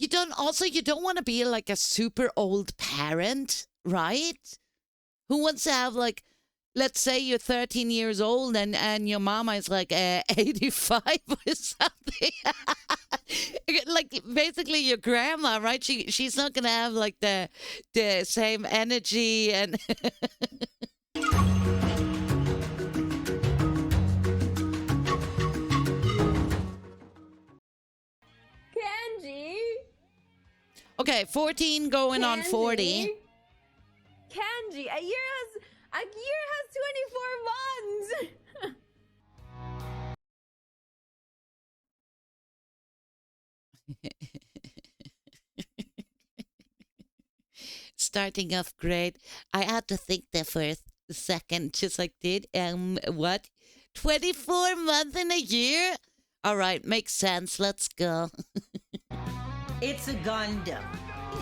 you don't want to be like a super old parent, right? Who wants to have like, let's say you're 13 years old and your mama is like 85 or something. Like basically your grandma, right? She's not gonna have like the same energy and Kanji. Okay, 14 going on 40. Kanji, a year has 24 months. Starting off great. I had to think there for a second, just like did what? 24 months in a year? All right, makes sense. Let's go. It's a Gundam.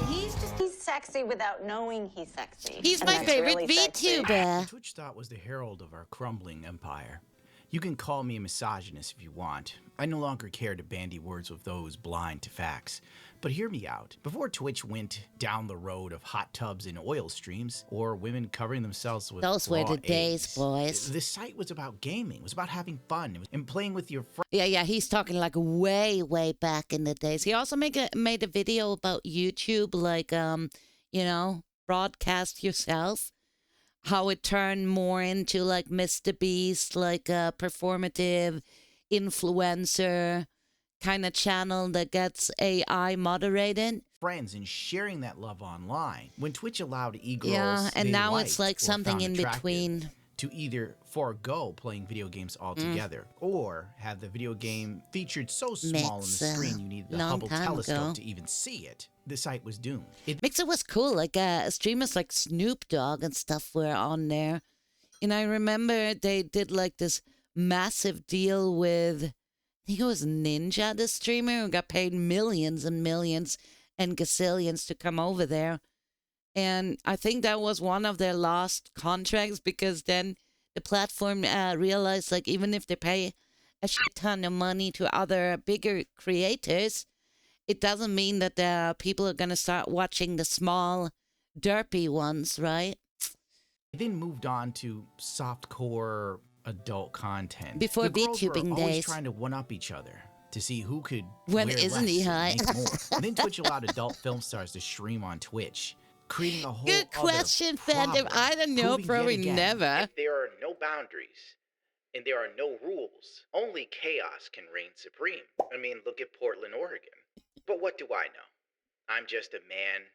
He's sexy without knowing he's sexy. He's my favorite really VTuber. Twitch thought was the herald of our crumbling empire. You can call me a misogynist if you want. I no longer care to bandy words with those blind to facts. But hear me out. Before Twitch went down the road of hot tubs and oil streams, or women covering themselves with those were the days, eggs, boys. The site was about gaming. It was about having fun and playing with your friends. Yeah, he's talking like way back in the days. He also made a video about YouTube, like broadcast yourself. How it turned more into like Mr. Beast, like a performative influencer kind of channel that gets AI moderated. Friends and sharing that love online. When Twitch allowed e-girls, yeah, and they now liked it's like or something found in attractive between. To either forego playing video games altogether or have the video game featured so small on the screen you needed the Hubble telescope to even see it. The site was doomed. Mixer was cool. Like streamers like Snoop Dogg and stuff were on there. And I remember they did like this massive deal with, I think it was Ninja, the streamer, who got paid millions and millions and gazillions to come over there. And I think that was one of their last contracts, because then the platform realized, like, even if they pay a shit ton of money to other bigger creators, it doesn't mean that the people are going to start watching the small, derpy ones, right? They then moved on to softcore adult content. Before VTubing days. Always trying to one-up each other to see who could when wear isn't less he and high? make more. And then Twitch allowed adult film stars to stream on Twitch, creating a whole Good question, Phantom. I don't know, probably never. If there are no boundaries and there are no rules, only chaos can reign supreme. I mean, look at Portland, Oregon. But what do I know? I'm just a man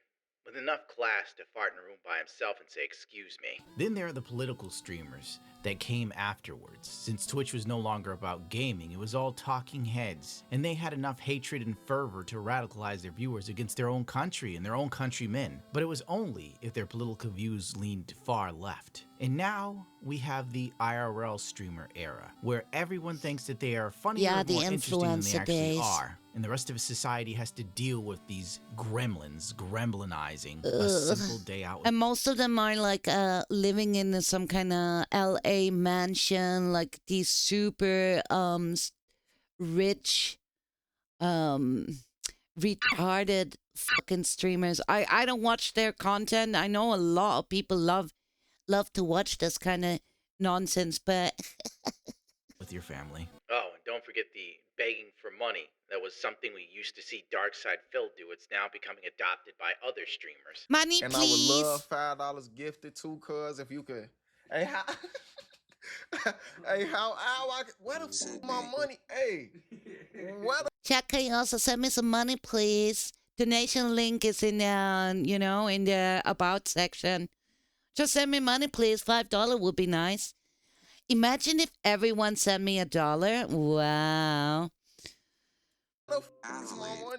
with enough class to fart in a room by himself and say, "Excuse me." Then there are the political streamers that came afterwards. Since Twitch was no longer about gaming, it was all talking heads, and they had enough hatred and fervor to radicalize their viewers against their own country and their own countrymen. But it was only if their political views leaned far left. And now we have the IRL streamer era, where everyone thinks that they are funnier and more interesting than they actually are. And the rest of society has to deal with these gremlinizing a simple day out. And most of them are like living in some kind of LA mansion, like these super rich, retarded fucking streamers. I don't watch their content. I know a lot of people love to watch this kind of nonsense, but with your family. Oh, and don't forget the begging for money. That was something we used to see Darkside Phil do. It's now becoming adopted by other streamers. Money, and please. I would love $5 gifted too, cuz if you could. Hey, how? Where the fuck my money? Hey, where the? Jack, can you also send me some money, please? Donation link is in in the about section. Just send me money, please. $5 would be nice. Imagine if everyone sent me $1. Wow.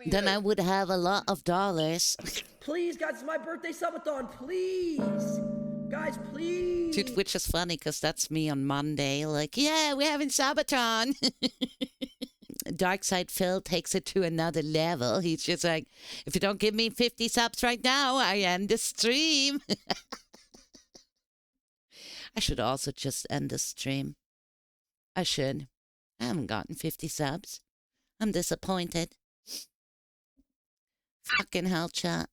Then I would have a lot of dollars. Please, guys, it's my birthday subathon. Please. Guys, please. Dude, which is funny because that's me on Monday. Like, yeah, we're having subathon. Darkside Phil takes it to another level. He's just like, if you don't give me 50 subs right now, I end the stream. I should also just end the stream. I should. I haven't gotten 50 subs. I'm disappointed. Fucking hell, chat.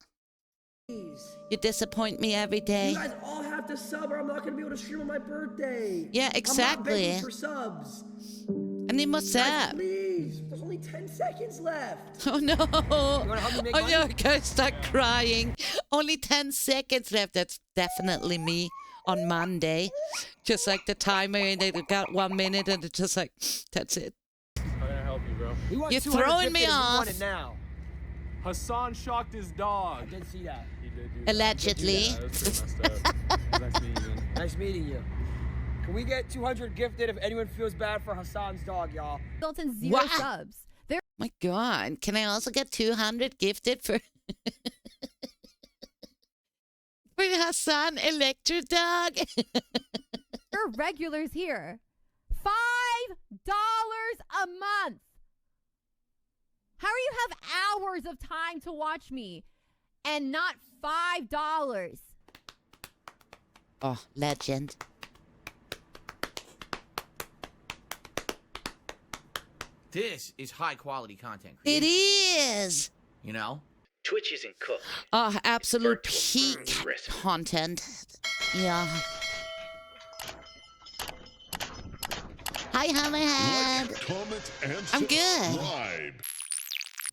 Please. You disappoint me every day. You guys all have to sub or I'm not gonna be able to stream on my birthday. Yeah, I'm not exactly. begging for subs. I need more Guys, sap. please. There's only 10 seconds left. Oh no! wanna help me make money? No, I'm gonna start crying. Only 10 seconds left. That's definitely me on Monday. Just like the timer, and they got 1 minute, and it's just like, that's it. How can I help you, bro? We want You're 200 throwing me gifted and we off. want it now. Hassan shocked his dog. I did see that. He did do that. Allegedly. Yeah, that's pretty messed up. Nice meeting you. Nice meeting you. Can we get 200 gifted if anyone feels bad for Hassan's dog, y'all? Built in 0 Wow. subs. They're My God, can I also get 200 gifted for for Hassan Electro Dog? regulars here. $5 a month. How do you have hours of time to watch me and not $5? Oh, legend. This is high quality content It creation. is. You know? Twitch isn't cooked. Oh, absolute It's peak burnt to a crisp. content. Yeah. Hi, Hammerhead. Comment and I'm good. subscribe.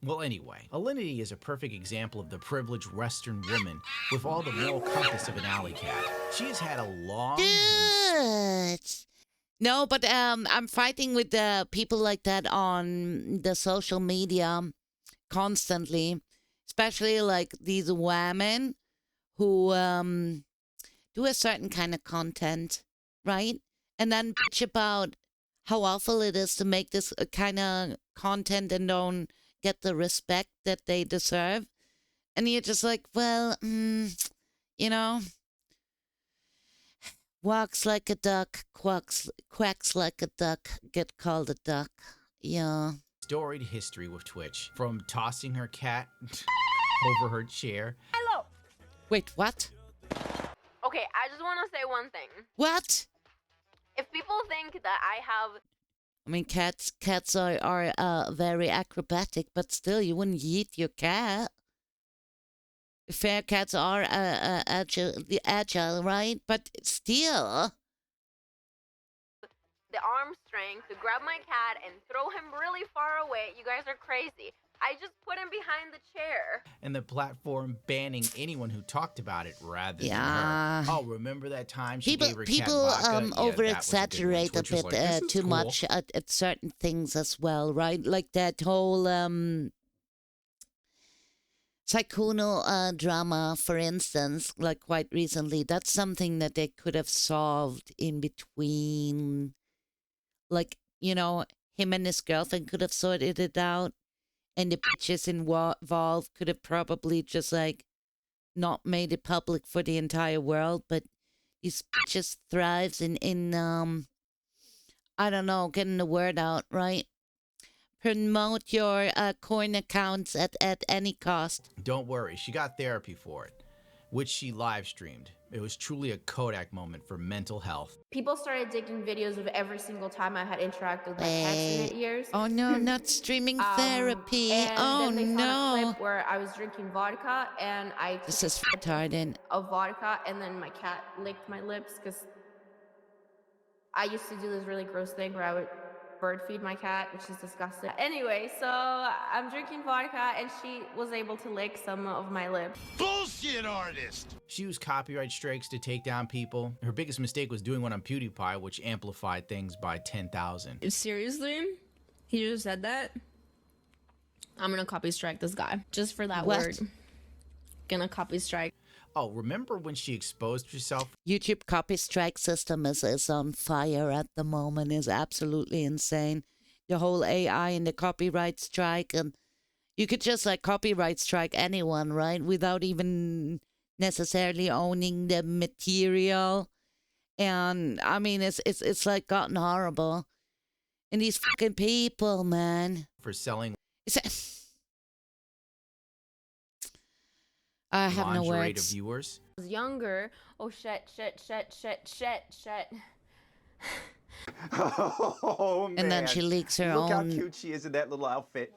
Well, anyway, Alinity is a perfect example of the privileged Western woman with all the moral compass of an alley cat. She has had a long Good. No, but I'm fighting with people like that on the social media constantly, especially like these women who do a certain kind of content, right? And then bitch about how awful it is to make this kind of content and don't get the respect that they deserve. And you're just like, well, you know, walks like a duck, quacks like a duck, get called a duck. Yeah. storied history with Twitch, from tossing her cat over her chair. Hello. Wait, what? Okay, I just want to say one thing. What? If people think that I have I mean, cats are very acrobatic, but still, you wouldn't yeet your cat. Fair cats are agile, right? But still. the arm strength to grab my cat and throw him really far away, you guys are crazy. I just put him behind the chair. And the platform banning anyone who talked about it rather Yeah. than her. Oh, remember that time she People gave her people cat vodka? Yeah, over that was a good one. exaggerate a Twitch was bit like, "This is too cool." much at certain things as well, right? Like that whole Saikuno drama, for instance, like quite recently. That's something that they could have solved in between, like, you know, him and his girlfriend could have sorted it out, and the bitches involved could have probably just like not made it public for the entire world. But these bitches thrives in I don't know, getting the word out, right? Promote your coin accounts at any cost. Don't worry, she got therapy for it, which she live streamed. It was truly a Kodak moment for mental health. People started digging videos of every single time I had interacted with my pets in Wait. the years. Oh no, not streaming therapy. And Oh then they found a no. clip where I was drinking vodka and I This took is retarded. of vodka and then my cat licked my lips because I used to do this really gross thing where I would bird feed my cat, which is disgusting. Anyway, so I'm drinking vodka and she was able to lick some of my lips. Bullshit artist! She used copyright strikes to take down people. Her biggest mistake was doing one on PewDiePie, which amplified things by 10,000. Seriously? He just said that? I'm gonna copy strike this guy just for that What? word. Gonna copy strike. Oh, remember when she exposed herself? YouTube copy strike system is on fire at the moment. Is absolutely insane. The whole AI and the copyright strike, and you could just like copyright strike anyone, right? Without even necessarily owning the material. And I mean, it's like gotten horrible. And these fucking people, man. For selling I have no lingerie to words. viewers. I was younger. Oh shit. Oh, man. And then she leaks her Look how own. cute she is in that little outfit.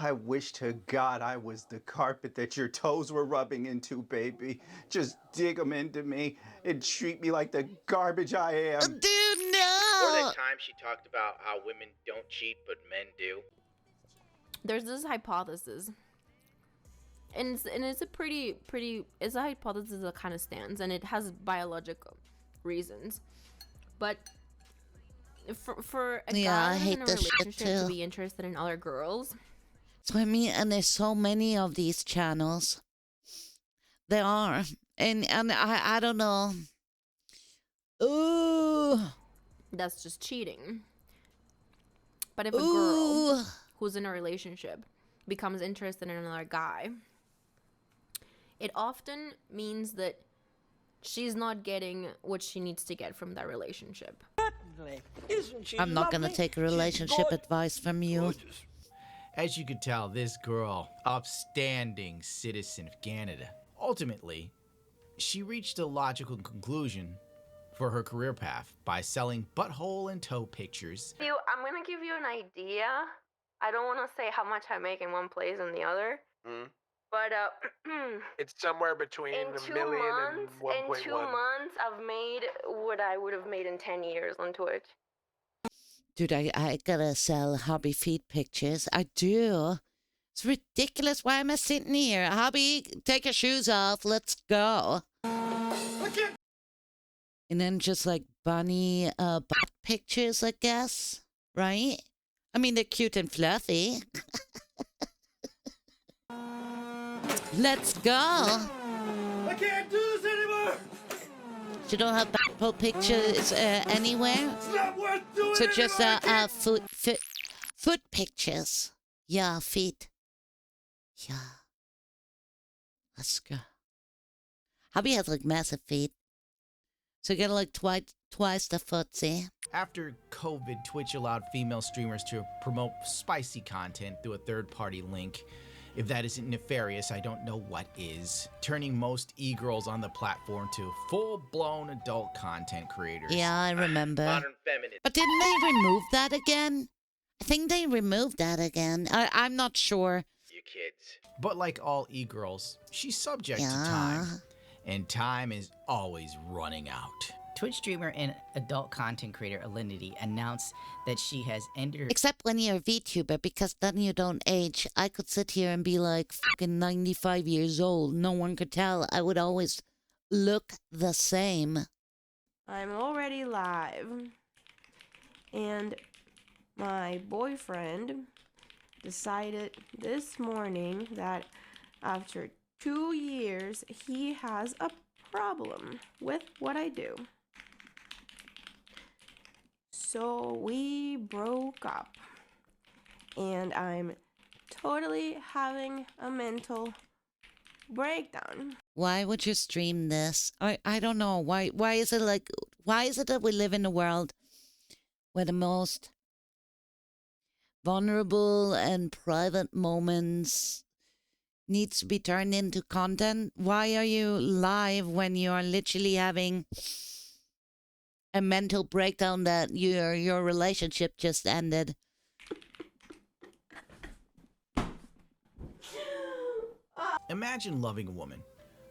I wish to God I was the carpet that your toes were rubbing into, baby. Just dig them into me and treat me like the garbage I am. Dude, Or no! that time she talked about how women don't cheat but men do. There's this hypothesis, and it's a pretty it's a hypothesis that kind of stands, and it has biological reasons, but for a guy who's in a relationship to be interested in other girls. So I mean, and there's so many of these channels. There are, and I don't know. Ooh, that's just cheating. But if a girl who's in a relationship becomes interested in another guy, it often means that she's not getting what she needs to get from that relationship. I'm not gonna take a relationship advice from you. As you could tell, this girl, upstanding citizen of Canada, ultimately, she reached a logical conclusion for her career path by selling butthole and toe pictures. I'm gonna give you an idea. I don't want to say how much I make in one place and the other, but it's somewhere between in $1 million and 1.1. In 2 months, I've made what I would have made in 10 years on Twitch. Dude, I gotta sell hobby feet pictures. I do. It's ridiculous. Why am I sitting here? Hobby, take your shoes off. Let's go. And then just like bunny butt pictures, I guess. Right? I mean, they're cute and fluffy. Let's go. I can't do this anymore. You don't have butthole pictures anywhere? It's not worth doing So just anymore. foot pictures. Yeah, feet. Yeah. Let's go. Hubby has like massive feet. So you get like twice the foot, see? After COVID, Twitch allowed female streamers to promote spicy content through a third-party link. If that isn't nefarious, I don't know what is. Turning most e-girls on the platform to full-blown adult content creators. Yeah, I remember. Modern feminine. But didn't they remove that again? I think they removed that again. I'm not sure. You kids. But like all e-girls, she's subject to time. And time is always running out. Twitch streamer and adult content creator Alinity announced that she has entered... Except when you're a VTuber, because then you don't age. I could sit here and be like fucking 95 years old. No one could tell. I would always look the same. I'm already live. And my boyfriend decided this morning that after 2 years, he has a problem with what I do. So we broke up, and I'm totally having a mental breakdown. Why would you stream this? I don't know. Why is it like, why is it that we live in a world where the most vulnerable and private moments needs to be turned into content? Why are you live when you are literally having a mental breakdown that your relationship just ended? Imagine loving a woman,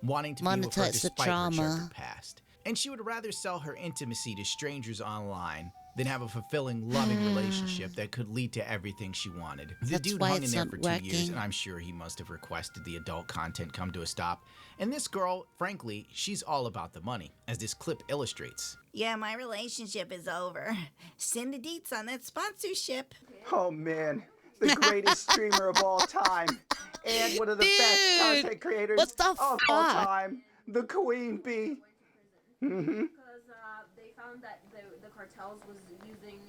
wanting to be with her Monetize the despite her trauma. checkered past, and she would rather sell her intimacy to strangers online than have a fulfilling, loving relationship that could lead to everything she wanted. The That's dude why hung in it's there not for 2 years, working. and I'm sure he must have requested the adult content come to a stop. And this girl, frankly, she's all about the money, as this clip illustrates. Yeah, my relationship is over. Send the deets on that sponsorship. Oh man, the greatest streamer of all time. And one of the best content creators what the of all fuck? time. The Queen Bee. Because they found that the cartels was using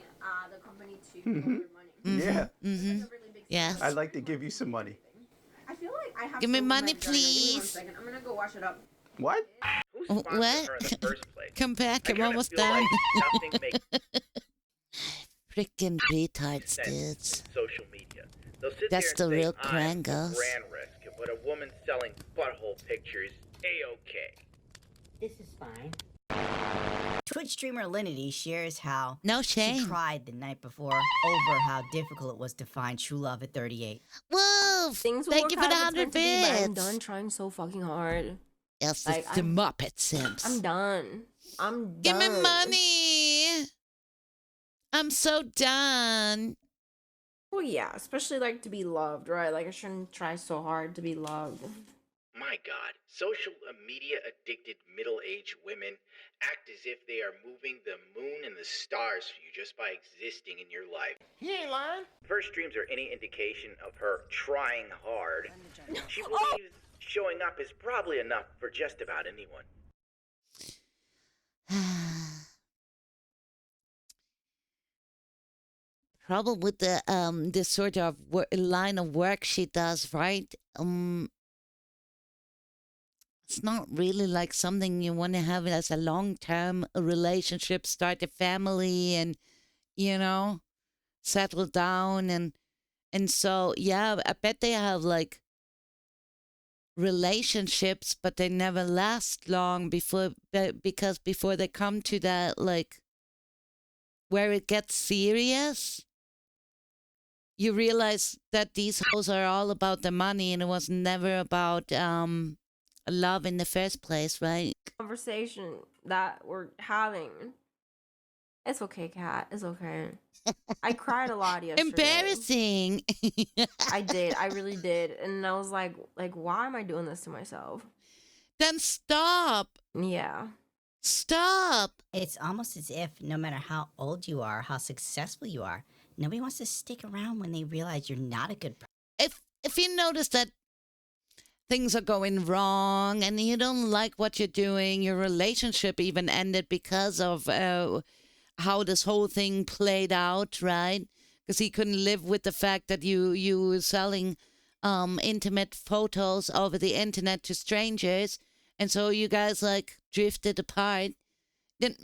the company to get their money. Yeah. Yes. I'd like to give you some money. I feel like I have Give me to money, my vagina. Give me 1 please. second. I'm gonna go wash it up. What? Who Oh, sponsored what? her in the first place? Come back, I I'm kinda almost feel done. like nothing makes Freaking retards, sense dudes. in social media. They'll sit That's there the and real say, I'm crangos. brand risk, but a woman selling butthole pictures, A-okay. This is fine. Twitch streamer Alinity shares how No she shame. cried the night before over how difficult it was to find true love at 38. Whoa! Things will Thank work you for out the if it's 100 meant to be, but I'm bits. done trying so fucking hard. Yes, Like, it's the I'm- Muppet Sims. I'm done. I'm done. Give me money. I'm so done. Well, yeah, especially like to be loved, right? Like I shouldn't try so hard to be loved. My God, social media addicted middle-aged women act as if they are moving the moon and the stars for you just by existing in your life. He ain't lying. If her streams are any indication of her trying hard, she believes showing up is probably enough for just about anyone. Problem with the this sort of line of work she does, right? It's not really like something you want to have as a long-term relationship, start a family, and settle down, and so yeah, I bet they have like relationships, but they never last long because before they come to that like where it gets serious. You realize that these hoes are all about the money, and it was never about love in the first place, right? Conversation that we're having. It's okay, Kat. It's okay. I cried a lot yesterday. Embarrassing. I did. I really did. And I was like, why am I doing this to myself? Then stop. Yeah. Stop. It's almost as if no matter how old you are, how successful you are, nobody wants to stick around when they realize you're not a good person. If you notice that things are going wrong and you don't like what you're doing, your relationship even ended because of how this whole thing played out, right? Because he couldn't live with the fact that you were selling intimate photos over the internet to strangers, and so you guys like drifted apart. Then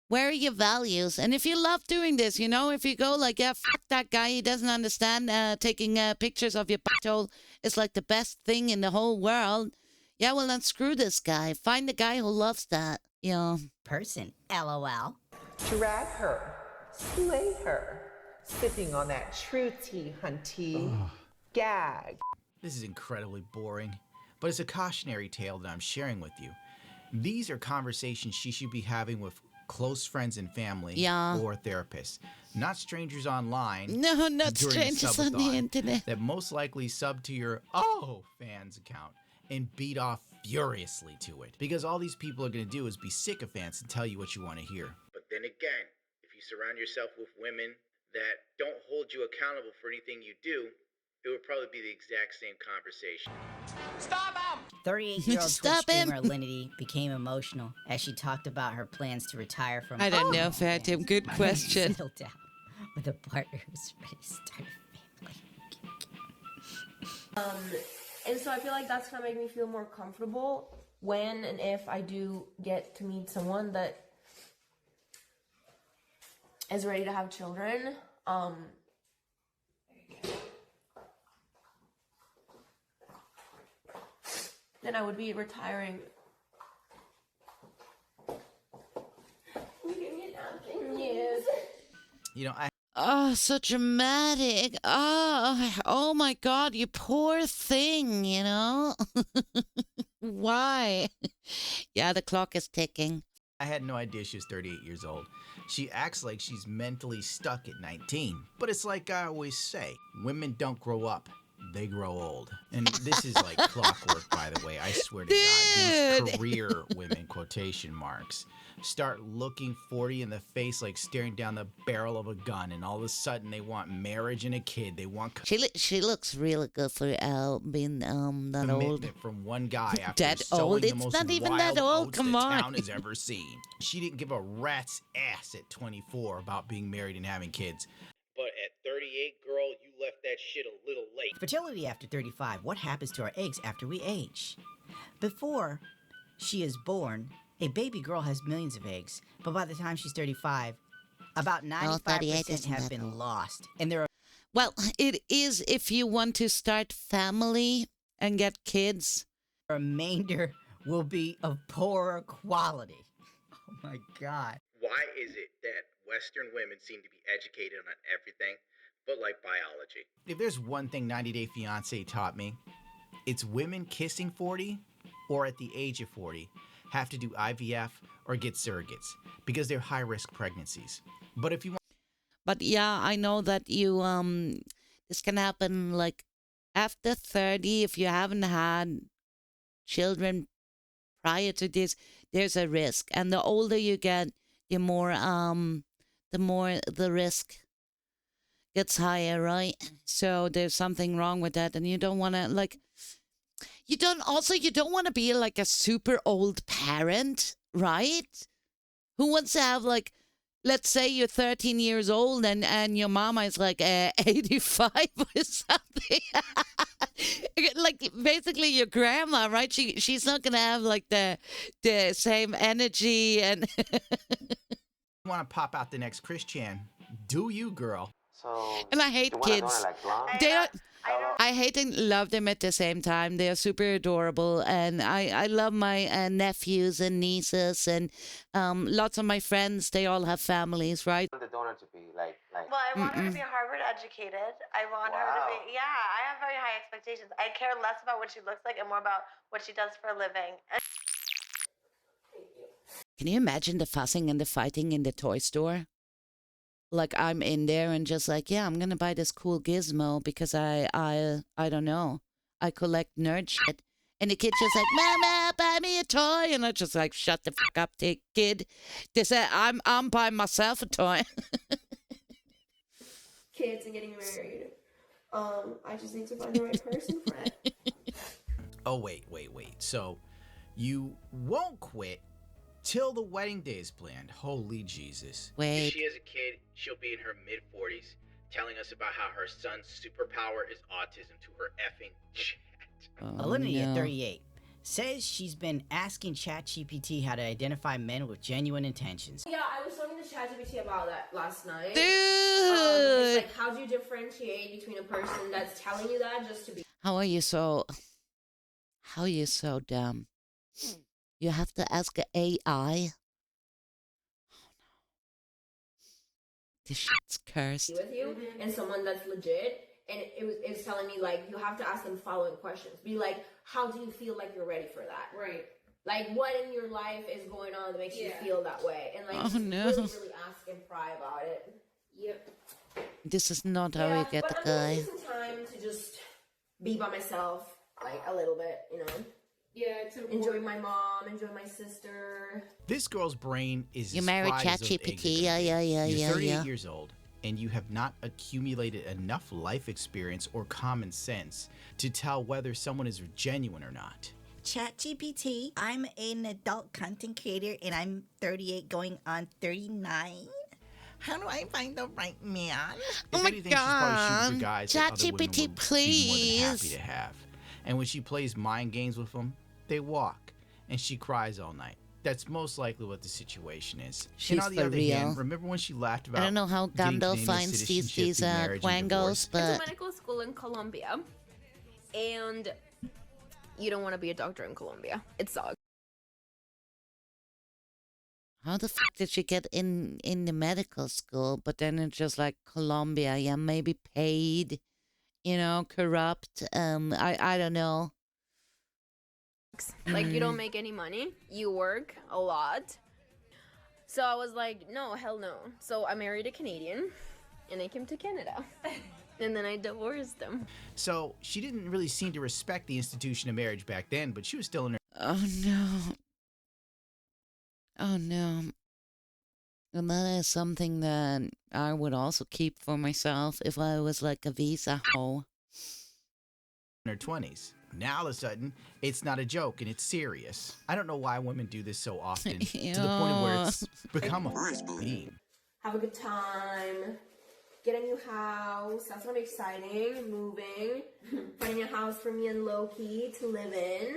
where are your values? And if you love doing this, if you go like, yeah, fuck that guy, he doesn't understand taking pictures of your butthole is like the best thing in the whole world. Yeah, well then screw this guy. Find the guy who loves that, Person, LOL. Drag her, slay her, sipping on that true tea, hunty. Gag. This is incredibly boring, but it's a cautionary tale that I'm sharing with you. These are conversations she should be having with close friends and family or therapists, not strangers online. No, not during a strangers on the subathon internet. that most likely sub to your fans account and beat off furiously to it. Because all these people are going to do is be sycophants and tell you what you want to hear. But then again, if you surround yourself with women that don't hold you accountable for anything you do, it would probably be the exact same conversation. Stop him! 38-year-old Twitch Stop him. streamer Alinity became emotional as she talked about her plans to retire from. I don't know, Fatim. Good question. Settle down with a partner who's ready to start a family. And so I feel like that's gonna make me feel more comfortable when and if I do get to meet someone that is ready to have children. Then I would be retiring. Yes. Oh, so dramatic. Oh my God, you poor thing, Why? Yeah, the clock is ticking. I had no idea she was 38 years old. She acts like she's mentally stuck at 19. But it's like I always say, women don't grow up. They grow old. And this is like clockwork, by the way. I swear to God, these career women, quotation marks, start looking 40 in the face like staring down the barrel of a gun, and all of a sudden they want marriage and a kid. They want She looks really good for being that old. commitment from one guy after That sowing old? the It's most not even wild that old. oats Come the on. town has ever seen. She didn't give a rat's ass at 24 about being married and having kids. But at 38, girl, you left that shit a little late. Fertility after 35. What happens to our eggs after we age? Before she is born, a baby girl has millions of eggs, but by the time she's 35, about 95% have been lost. And there are Well, it is if you want to start family and get kids. The remainder will be of poorer quality. my God. Why is it that Western women seem to be educated on everything, but like biology? If there's one thing 90 Day Fiancé taught me, it's women kissing 40 or at the age of 40 have to do IVF or get surrogates because they're high-risk pregnancies. But if you want... But yeah, I know that you this can happen like after 30 if you haven't had children prior to this, there's a risk. And the older you get, the more the risk gets higher, right? So there's something wrong with that, and you don't want to you don't want to be like a super old parent, right? Who wants to have let's say you're 13 years old and your mama is 85 or something. Like basically your grandma, right? She's not gonna have the same energy and You want to pop out the next Christian, do you, girl? And I hate kids. I hate and love them at the same time. They are super adorable, and I love my nephews and nieces, and lots of my friends. They all have families, right? The donor to be like. Well, I want her to be Harvard educated. I want her to be. Yeah, I have very high expectations. I care less about what she looks like and more about what she does for a living. Can you imagine the fussing and the fighting in the toy store? Like I'm in there and just yeah, I'm gonna buy this cool gizmo because I don't know, I collect nerd shit, and the kid's just Mama, buy me a toy, and I just shut the fuck up, kid. They say I'm buying myself a toy. Kids and getting married. I just need to find the right person for it. Oh wait. So you won't quit till the wedding day is planned. Holy Jesus. Wait. If she is a kid, she'll be in her mid-40s, telling us about how her son's superpower is autism to her effing chat. Alinity at 38 says she's been asking ChatGPT how to identify men with genuine intentions. Yeah, I was talking to ChatGPT about that last night. Dude! It's how do you differentiate between a person that's telling you that just to be... How are you so dumb? You have to ask an AI. Oh no. This shit's cursed. With you and someone that's legit, and it was telling me you have to ask them following questions. Be how do you feel like you're ready for that? Right. What in your life is going on that makes you feel that way? And oh no. Really ask and pry about it. Yep. This is not how you get the guy. I'm taking some time to just be by myself, a little bit, Yeah, it's important. Enjoy my mom, enjoy my sister. This girl's brain is You as married fried as those eggs ChatGPT? are gonna be. Yeah. You're 38 years old, and you have not accumulated enough life experience or common sense to tell whether someone is genuine or not. ChatGPT, I'm an adult content creator and I'm 38 going on 39. How do I find the right man? Oh If my anything, she's probably shooting God. for guys that other women ChatGPT, will be more than please. happy to have. And when she plays mind games with them, they walk, and she cries all night. That's most likely what the situation is. She's and on the for other real. hand, remember when she laughed about I don't know how getting Gandalf Canadian finds citizenship these through marriage and divorce? quangos, It's a but medical school in Colombia, and you don't want to be a doctor in Colombia. It sucks. how the fuck did she get in the medical school? But then it's just Colombia, yeah, maybe paid, corrupt. I don't know. You don't make any money. You work a lot. So I was no, hell no. So I married a Canadian, and I came to Canada. And then I divorced him. So she didn't really seem to respect the institution of marriage back then, but she was still in her... Oh no. Oh no. And that is something that I would also keep for myself if I was a visa hoe. in her 20s. Now all of a sudden, it's not a joke and it's serious. I don't know why women do this so often to the point where it's become a meme. Have a good time. Get a new house. That's gonna be exciting. Moving. Finding a house for me and Loki to live in.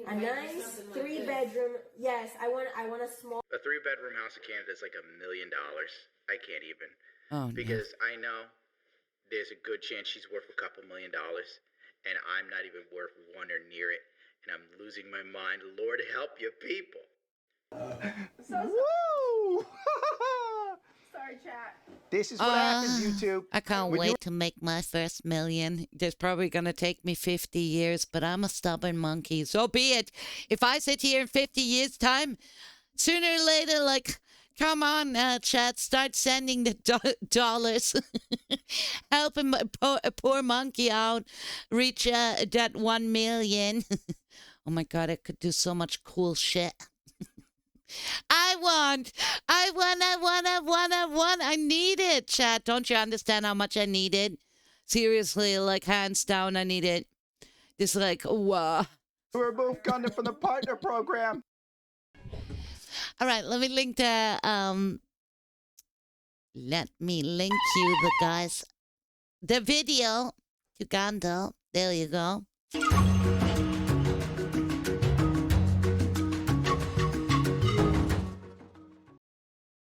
A nice 3-bedroom. Yes, I want a small. A 3-bedroom house in Canada is $1 million. I can't even. Oh, because I know there's a good chance she's worth a couple $1 million, and I'm not even worth one or near it, and I'm losing my mind. Lord help you people. Woo! Sorry, chat. This is what happens, YouTube. I can't When wait to make my first million. It's probably going to take me 50 years, but I'm a stubborn monkey. So be it. If I sit here in 50 years' time, sooner or later, like, come on, chat, start sending the dollars. Helping a poor monkey out, reach that 1 million. Oh my God, I could do so much cool shit. I want. I need it, chat. Don't you understand how much I need it? Seriously, like, hands down, I need it. Just like, wow. We're both gunning from the partner program. All right, let me link the, let me link you the guys, the video, Uganda. There you go.